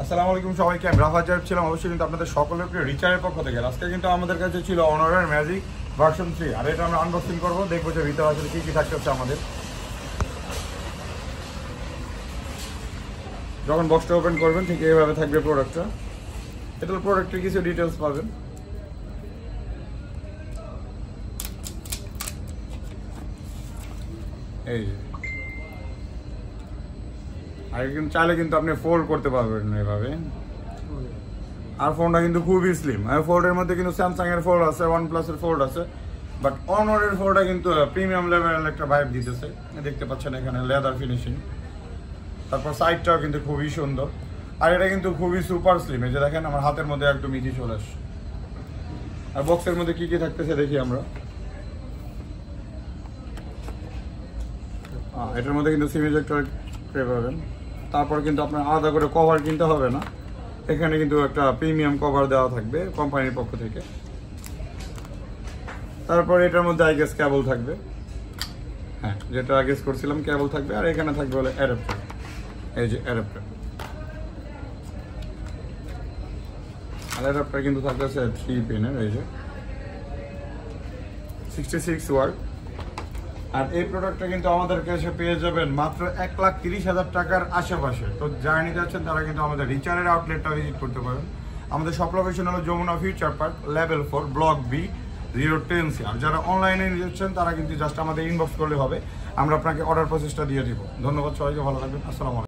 আসসালামু আলাইকুম সবাইকে। আমি রাফা জাহেব ছিলাম, অবশ্যই কিন্তু আপনাদের সকলের প্রিয় রিচারের পক্ষ থেকে। আজকে কিন্তু আমাদের কাছে ছিল অনারের ম্যাজিক ভার্সন 3, আর এটা আমরা আনবক্সিং করবো, দেখবো যে ভিতরে আসলে কী কী থাকতে আমাদের। যখন বক্সটা ওপেন করবেন ঠিক এইভাবে থাকবে প্রোডাক্টটা। এটার প্রোডাক্টের কিছু ডিটেলস পাবেন। এই আর কিন্তু চাইলে কিন্তু আপনি ফোল্ড করতে পারবেন এভাবে। আর ফোনটা কিন্তু খুবই স্লিম। আর ফোল্ডের মধ্যে কিন্তু স্যামসাং এর ফোল্ড আছে, OnePlus এর ফোল্ড আছে, বাট অনারের ফোল্ডটা কিন্তু প্রিমিয়াম লেভেলের একটা ভাইব দিতেছে। দেখতে পাচ্ছেন এখানে লেদার ফিনিশিং, তারপর সাইডটাও কিন্তু খুবই সুন্দর। আর এটা কিন্তু খুবই সুপার স্লিম। এই যে দেখেন আমার হাতের মধ্যে একদম ইজি চলে আসে। আর বক্সের মধ্যে কি কি থাকতেছে দেখি আমরা। এটার মধ্যে কিন্তু সিম ইজেক্টর ট্রে পাবেন। তারপর কিন্তু আপনার আলাদা করে কভার কিনতে হবে না, এখানে কিন্তু একটা প্রিমিয়াম কভার দেওয়া থাকবে কোম্পানির পক্ষ থেকে। তারপর এটার মধ্যে আইগেস কেবল থাকবে, হ্যাঁ যেটা আইগেস করছিলাম কেবল থাকবে। আর এখানে থাকবে হলো অ্যাডাপ্টার, এই যে অ্যাডাপ্টার। আর অ্যাডাপ্টার কিন্তু থাকতেছে 3 পিনের, এই যে 66 ওয়াট। আর এই প্রোডাক্টটা কিন্তু আমাদের কাছে পেয়ে যাবেন মাত্র 1,30,000 টাকার আশেপাশে। তো যারা নিতে যাচ্ছেন তারা কিন্তু আমাদের রিচারের আউটলেটটা ভিজিট করতে পারেন। আমাদের সব লোকেশন হলো Jamuna future park, level 4, block B, 010C। আর যারা অনলাইনে নিতে যাচ্ছেন তারা কিন্তু জাস্ট আমাদের ইনবক্স করলে হবে, আমরা আপনাকে অর্ডার প্রসেসটা দিয়ে দিব। ধন্যবাদ সবাইকে, ভালো থাকবেন, আসসালামু আলাইকুম।